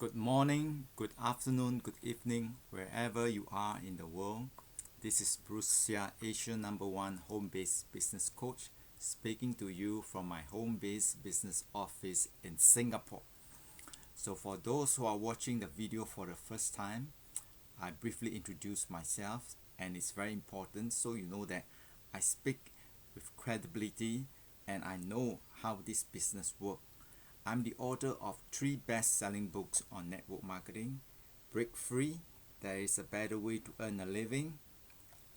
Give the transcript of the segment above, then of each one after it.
Good morning, good afternoon, good evening, wherever you are in the world. This is Bruce Sia, Asia #1 home-based business coach, speaking to you from my home-based business office in Singapore. So for those who are watching the video for the first time, I briefly introduce myself, and it's very important so you know that I speak with credibility and I know how this business works. I'm the author of 3 best-selling books on network marketing: Break Free, There is a Better Way to Earn a Living,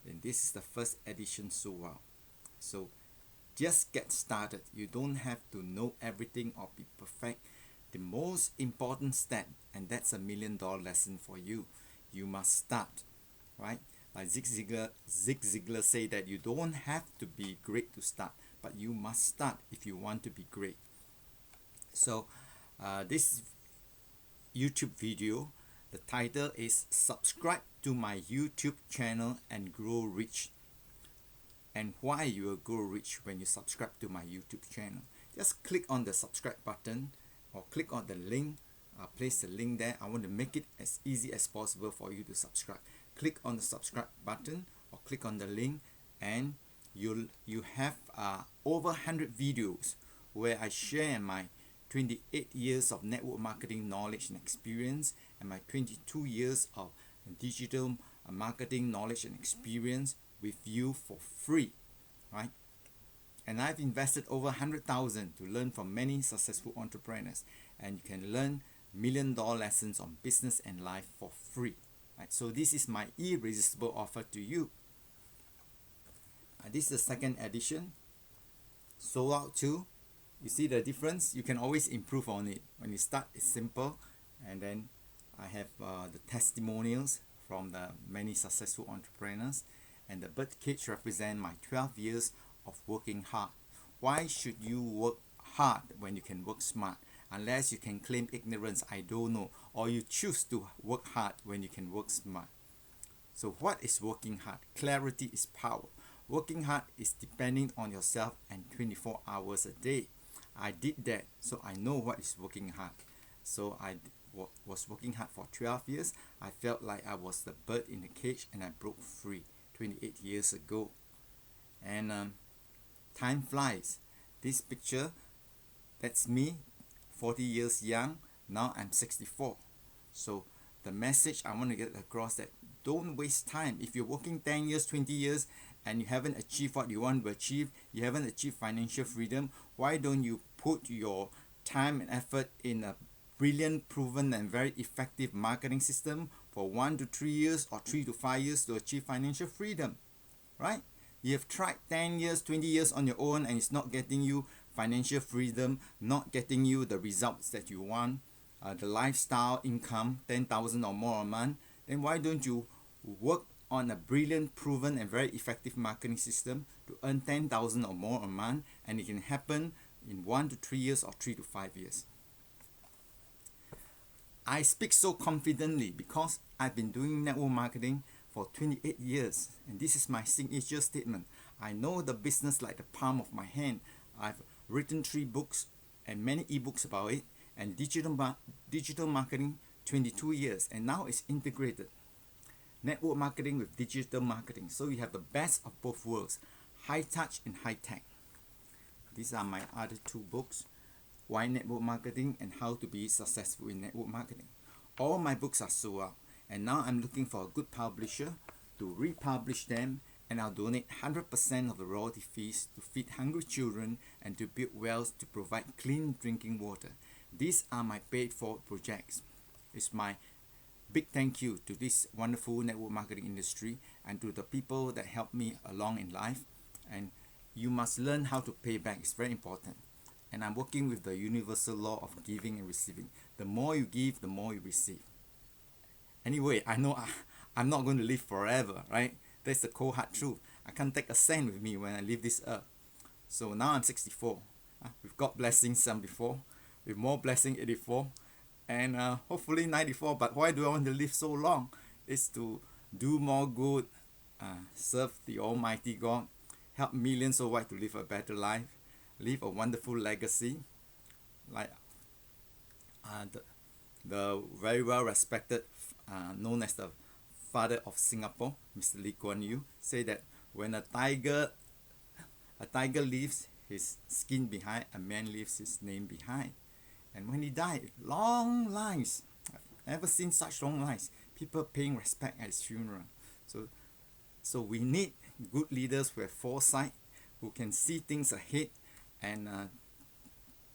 and this is the first edition so far. So just get started. You don't have to know everything or be perfect. The most important step, and that's a $1 million lesson for you. You must start, right? Like Zig Ziglar say that you don't have to be great to start, but you must start if you want to be great. So this YouTube video, the title is Subscribe to my YouTube channel and grow rich. And why you will grow rich when you subscribe to my YouTube channel? Just click on the subscribe button or click on the link. Place the link there. I want to make it as easy as possible for you to subscribe. Click on the subscribe button or click on the link, and you have over 100 videos where I share my 28 years of network marketing knowledge and experience and my 22 years of digital marketing knowledge and experience with you for free, right? And I've invested over 100,000 to learn from many successful entrepreneurs, and you can learn $1 million lessons on business and life for free, right? So this is my irresistible offer to you. This is the second edition, sold out too. You see the difference? You can always improve on it. When you start, it's simple, and then I have the testimonials from the many successful entrepreneurs, and the bird cage represent my 12 years of working hard. Why should you work hard when you can work smart? Unless you can claim ignorance, I don't know, or you choose to work hard when you can work smart. So what is working hard? Clarity is power. Working hard is depending on yourself and 24 hours a day. I did that, so I know what is working hard. So I was working hard for 12 years. I felt like I was the bird in the cage, and I broke free 28 years ago. And time flies. This picture, that's me, 40 years young. Now I'm 64. So the message I want to get across that don't waste time. If you're working 10 years, 20 years, and you haven't achieved what you want to achieve, you haven't achieved financial freedom, why don't you put your time and effort in a brilliant, proven, and very effective marketing system for 1 to 3 years or 3 to 5 years to achieve financial freedom, right? You have tried 10 years, 20 years on your own, and it's not getting you financial freedom, not getting you the results that you want, the lifestyle income, 10,000 or more a month. Then why don't you work on a brilliant, proven, and very effective marketing system to earn 10,000 or more a month, and it can happen in 1 to 3 years or 3 to 5 years. I speak so confidently because I've been doing network marketing for 28 years, and this is my signature statement. I know the business like the palm of my hand. I've written 3 books and many ebooks about it, and digital marketing 22 years, and now it's integrated. Network marketing with digital marketing. So you have the best of both worlds, high touch and high tech. These are my other 2 books, Why Network Marketing and How to Be Successful in Network Marketing. All my books are sold out, and now I'm looking for a good publisher to republish them, and I'll donate 100% of the royalty fees to feed hungry children and to build wells to provide clean drinking water. These are my paid for projects. It's my big thank you to this wonderful network marketing industry and to the people that helped me along in life. And you must learn how to pay back. It's very important. And I'm working with the universal law of giving and receiving. The more you give, the more you receive. Anyway, I know I'm not going to live forever, right? That's the cold hard truth. I can't take a cent with me when I leave this earth. So now I'm 64. We've got blessings 74, with more blessing 84, and hopefully 94. But why do I want to live so long? It's to do more good, serve the Almighty God, help millions worldwide to live a better life, leave a wonderful legacy. Like the very well respected, known as the father of Singapore, Mr. Lee Kuan Yew, say that when a tiger leaves his skin behind, a man leaves his name behind. And when he died, long lines. I've never seen such long lines. People paying respect at his funeral. So we need good leaders who have foresight, who can see things ahead, and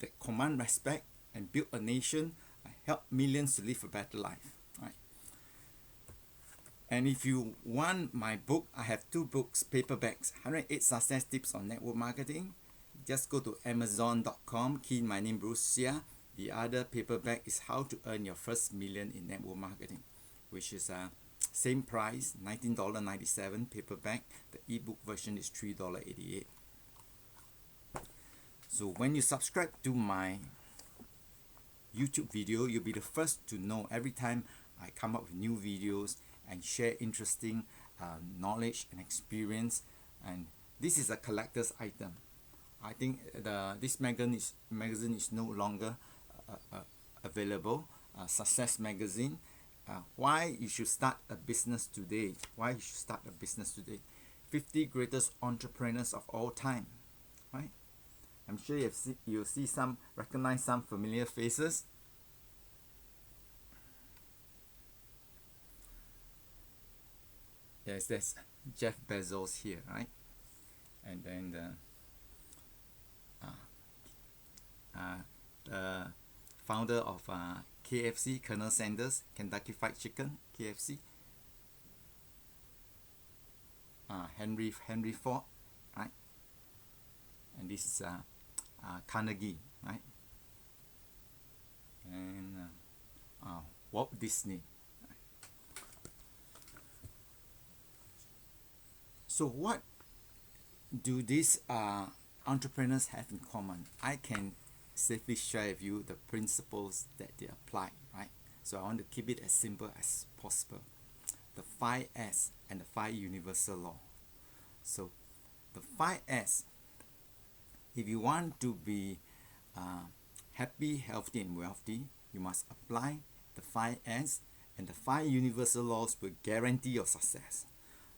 that command respect and build a nation, help millions to live a better life. Right? And if you want my book, I have 2 books, paperbacks, 108 Success Tips on Network Marketing. Just go to Amazon.com, key in my name, Bruce Sia. The other paperback is How to Earn Your First Million in Network Marketing, which is same price, $19.97 paperback. The ebook version is $3.88. So when you subscribe to my YouTube video, you'll be the first to know every time I come up with new videos and share interesting knowledge and experience. And this is a collector's item. I think this magazine is no longer available. Success magazine. Why you should start a business today? 50 greatest entrepreneurs of all time. Right? I'm sure you'll see some, recognize some familiar faces. Yes, there's Jeff Bezos here, right? And then the founder of KFC, Colonel Sanders, Kentucky Fried Chicken, KFC. Henry Ford, right? And this is Carnegie, right? And Walt Disney. So what do these entrepreneurs have in common? I can safely share with you the principles that they apply, right? So I want to keep it as simple as possible. The 5S and the 5 universal law. So the 5S, if you want to be happy, healthy, and wealthy, you must apply the 5S, and the 5 universal laws will guarantee your success.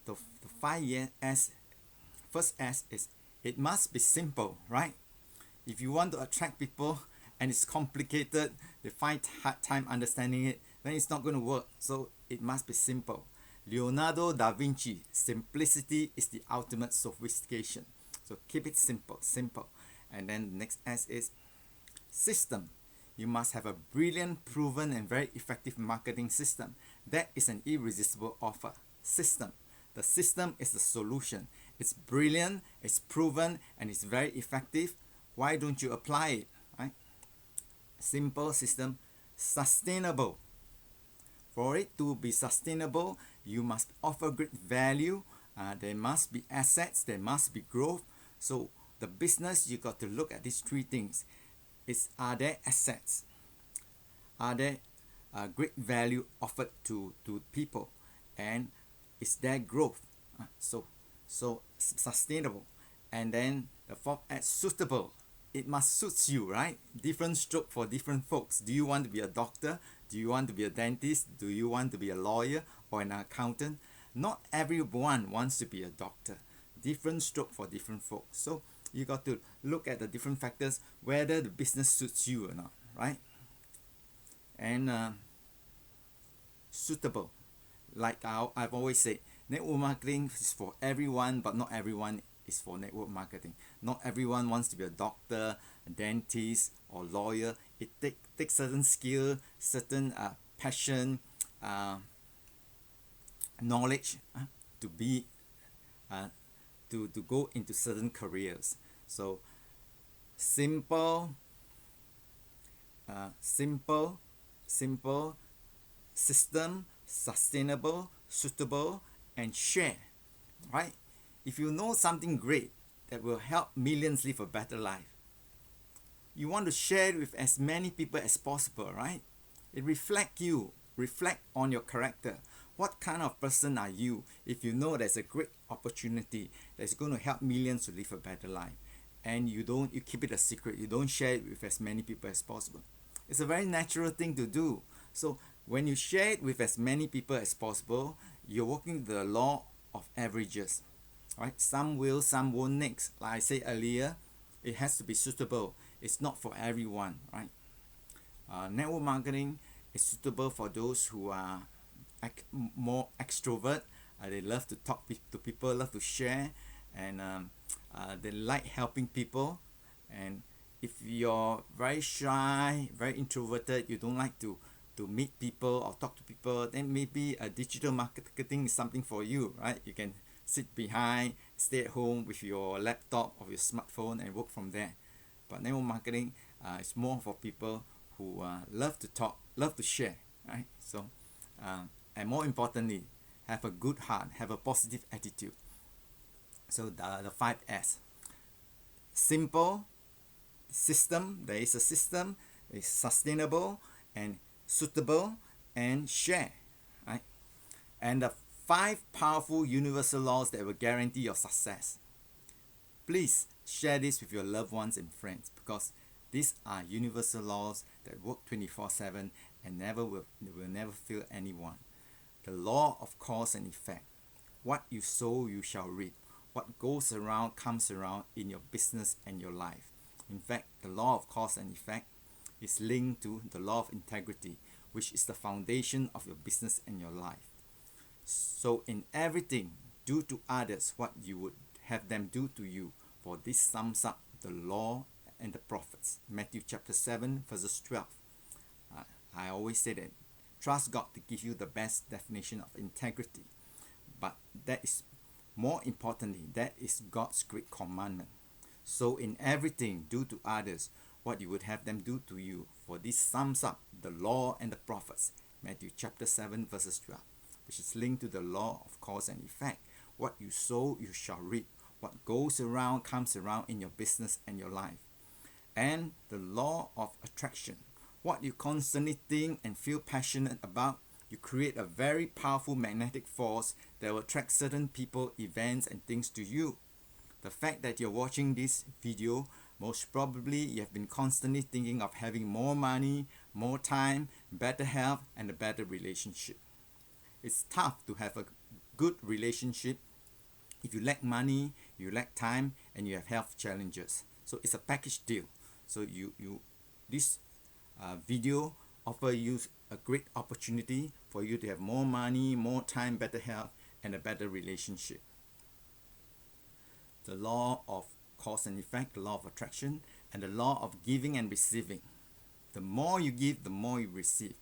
The 5S, first S is it must be simple, right? If you want to attract people and it's complicated, they find hard time understanding it, then it's not going to work. So it must be simple. Leonardo da Vinci, simplicity is the ultimate sophistication. So keep it simple. And then the next S is system. You must have a brilliant, proven, and very effective marketing system. That is an irresistible offer. System. The system is the solution. It's brilliant, it's proven, and it's very effective. Why don't you apply it? Right? Simple system, sustainable. For it to be sustainable, you must offer great value. There must be assets, there must be growth. So the business, you got to look at these 3 things. Are there assets? Are there great value offered to people? And is there growth? So sustainable. And then the 4th S, suitable. It must suit you, right? Different stroke for different folks. Do you want to be a doctor? Do you want to be a dentist? Do you want to be a lawyer or an accountant? Not everyone wants to be a doctor. Different stroke for different folks. So you got to look at the different factors, whether the business suits you or not, right? And suitable. Like I've always said, network marketing is for everyone, but not everyone is for network marketing. Not everyone wants to be a doctor, a dentist, or lawyer. It takes certain skill, certain passion, knowledge to be to go into certain careers. So simple, system, sustainable, suitable, and share, right? If you know something great that will help millions live a better life, you want to share it with as many people as possible, right? It reflect on your character. What kind of person are you if you know there's a great opportunity that's going to help millions to live a better life, and you keep it a secret, you don't share it with as many people as possible? It's a very natural thing to do. So when you share it with as many people as possible, you're working the law of averages, right? Some will, some won't next. Like I said earlier, it has to be suitable. It's not for everyone, right? Network marketing is suitable for those who are more extrovert. They love to talk to people, love to share, and they like helping people. And if you're very shy, very introverted, you don't like to meet people or talk to people, then maybe a digital marketing is something for you, right? You can sit behind, stay at home with your laptop or your smartphone and work from there. But network marketing is more for people who love to talk, love to share, right? So, and more importantly, have a good heart, have a positive attitude. So the 5S: simple, system. There is a system. It's sustainable and suitable and share, right? And the 5 powerful universal laws that will guarantee your success. Please share this with your loved ones and friends, because these are universal laws that work 24/7 and will never fail anyone. The law of cause and effect. What you sow, you shall reap. What goes around comes around in your business and your life. In fact, the law of cause and effect is linked to the law of integrity, which is the foundation of your business and your life. So in everything, do to others what you would have them do to you, for this sums up the law and the prophets. Matthew chapter 7 verses 12. I always say that trust God to give you the best definition of integrity, but that is more importantly, that is God's great commandment. So in everything, do to others what you would have them do to you, for this sums up the law and the prophets. Matthew chapter 7 verses 12, which is linked to the law of cause and effect. What you sow, you shall reap. What goes around comes around in your business and your life. And the law of attraction. What you constantly think and feel passionate about, you create a very powerful magnetic force that will attract certain people, events, and things to you. The fact that you're watching this video, most probably you have been constantly thinking of having more money, more time, better health, and a better relationship. It's tough to have a good relationship if you lack money, you lack time, and you have health challenges. So it's a package deal. So this video offer you a great opportunity for you to have more money, more time, better health, and a better relationship. The law of cause and effect, the law of attraction, and the law of giving and receiving. The more you give, the more you receive.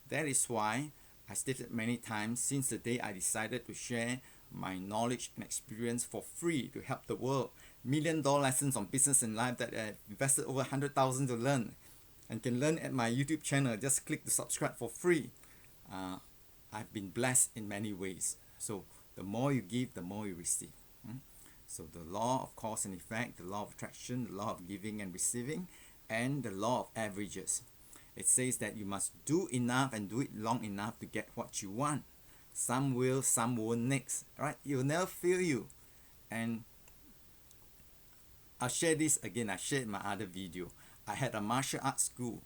That is why I stated many times, since the day I decided to share my knowledge and experience for free to help the world, $1 million lessons on business and life that I've invested over 100,000 to learn, and can learn at my YouTube channel. Just click to subscribe for free. I've been blessed in many ways. So the more you give, the more you receive. So the law of cause and effect, the law of attraction, the law of giving and receiving, and the law of averages. It says that you must do enough and do it long enough to get what you want. Some will, some won't next, right? It will never fail you. And I'll share this again. I shared my other video. I had a martial arts school.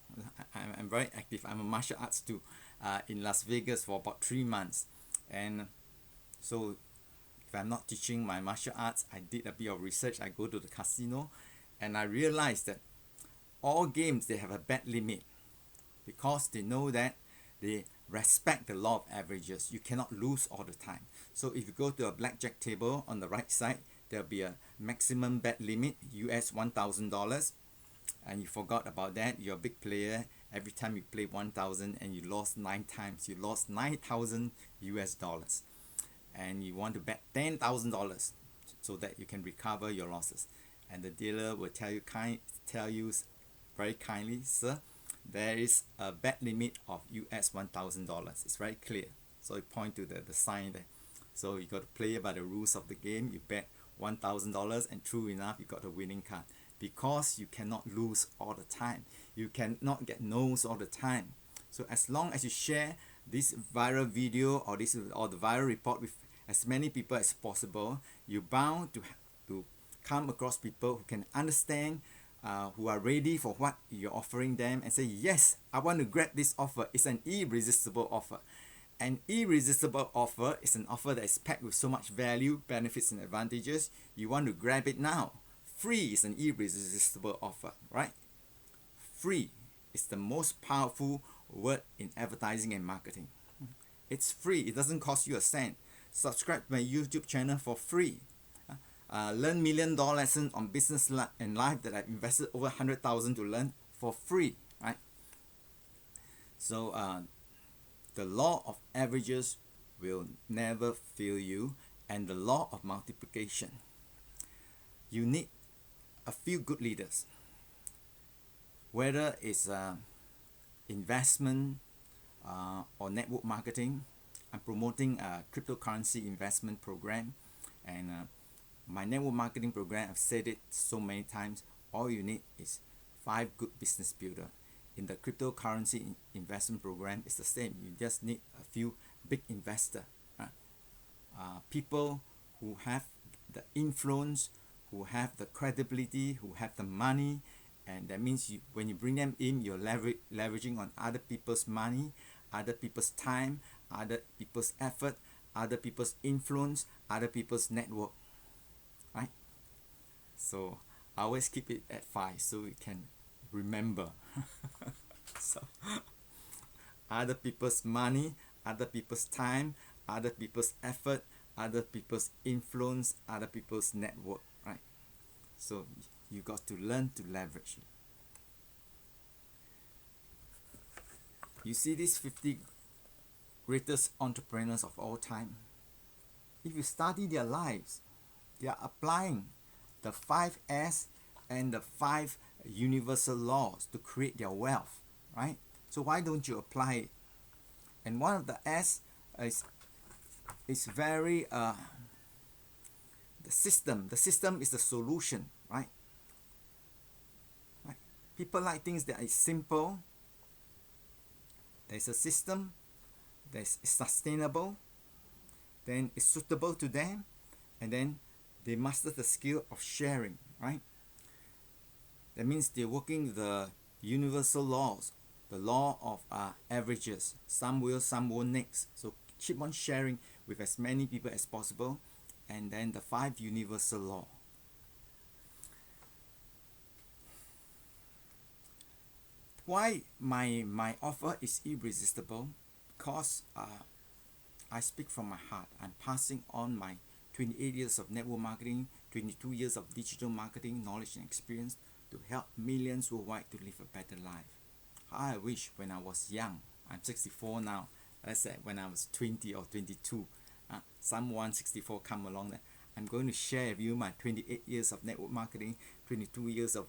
I'm very active. I'm a martial arts too, in Las Vegas for about 3 months. And so if I'm not teaching my martial arts, I did a bit of research. I go to the casino and I realized that all games, they have a bet limit, because they know that they respect the law of averages. You cannot lose all the time. So if you go to a blackjack table, on the right side, there'll be a maximum bet limit, US $1,000. And you forgot about that, you're a big player. Every time you play 1,000 and you lost 9 times, you lost 9,000 US dollars. And you want to bet $10,000 so that you can recover your losses. And the dealer will tell you very kindly, sir, there is a bet limit of US $1,000. It's very clear. So you point to the sign there. So you got to play by the rules of the game. You bet $1,000 and true enough, you got a winning card. Because you cannot lose all the time. You cannot get no's all the time. So as long as you share this viral video or the viral report with as many people as possible, you're bound to come across people who can understand who are ready for what you're offering them and say, yes, I want to grab this offer. It's an irresistible offer. An irresistible offer is an offer that is packed with so much value, benefits, and advantages. You want to grab it now. Free is an irresistible offer, right? Free is the most powerful word in advertising and marketing. It's free. It doesn't cost you a cent. Subscribe to my YouTube channel for free. Learn $1 million lessons on business and life that I've invested over 100,000 to learn for free, right? So the law of averages will never fail you, and the law of multiplication. You need a few good leaders, whether it's investment or network marketing. I'm promoting a cryptocurrency investment program, and my network marketing program, I've said it so many times, all you need is 5 good business builders. In the cryptocurrency investment program, it's the same. You just need a few big investors, people who have the influence, who have the credibility, who have the money, and that means when you bring them in, you're leveraging on other people's money, other people's time, other people's effort, other people's influence, other people's network, right? So I always keep it at 5 so we can remember. So other people's money, other people's time, other people's effort, other people's influence, other people's network, right? So you got to learn to leverage it. You see these 50 greatest entrepreneurs of all time. If you study their lives, they are applying the 5 S and the 5 universal laws to create their wealth, right? So why don't you apply it? And one of the S is very the system. The system is the solution, right? People like things that are simple. There's a system that's sustainable, then it's suitable to them, and then they master the skill of sharing, right? That means they're working the universal laws, the law of averages. Some will, some won't next. So keep on sharing with as many people as possible, and then the 5 universal law. Why my offer is irresistible? Because I speak from my heart. I'm passing on my 28 years of network marketing, 22 years of digital marketing knowledge and experience to help millions worldwide to live a better life. How I wish when I was young. I'm 64 now. Let's say when I was 20 or 22, someone 64 come along that I'm going to share with you my 28 years of network marketing, 22 years of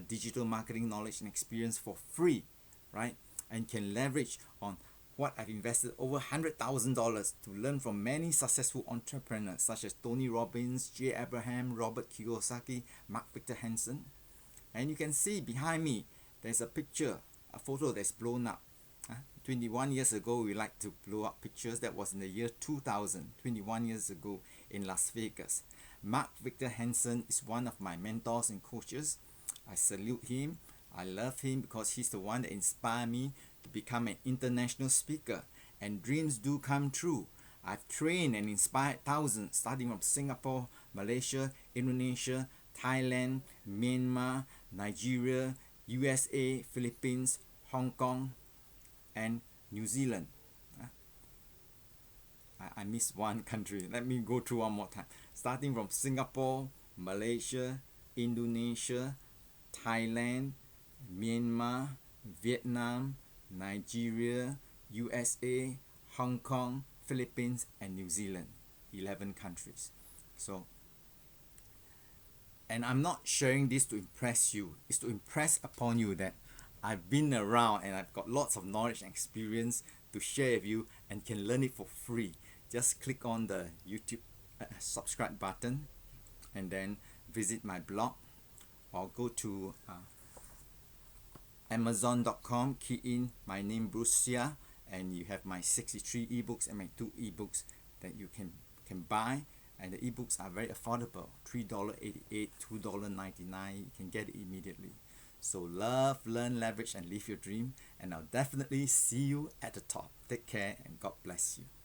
digital marketing knowledge and experience for free, right? And can leverage on what I've invested over $100,000 to learn from many successful entrepreneurs such as Tony Robbins, Jay Abraham, Robert Kiyosaki, Mark Victor Hansen. And you can see behind me, there's a picture, a photo that's blown up. 21 years ago, we like to blow up pictures. That was in the year 2000, 21 years ago in Las Vegas. Mark Victor Hansen is one of my mentors and coaches. I salute him. I love him because he's the one that inspired me to become an international speaker. And dreams do come true. I've trained and inspired thousands, starting from Singapore, Malaysia, Indonesia, Thailand, Myanmar, Nigeria, USA, Philippines, Hong Kong, and New Zealand. I missed one country. Let me go through one more time. Starting from Singapore, Malaysia, Indonesia, Thailand, Myanmar, Vietnam, Nigeria, USA, Hong Kong, Philippines, and New Zealand. 11 countries. So, and I'm not sharing this to impress you. It's to impress upon you that I've been around and I've got lots of knowledge and experience to share with you and can learn it for free. Just click on the YouTube subscribe button and then visit my blog or go to Amazon.com, key in my name Bruce Xia, and you have my 63 ebooks and my 2 ebooks that you can buy And the ebooks are very affordable, $3.88, $2.99. You can get it immediately. So love, learn, leverage, and live your dream. And I'll definitely see you at the top. Take care and God bless you.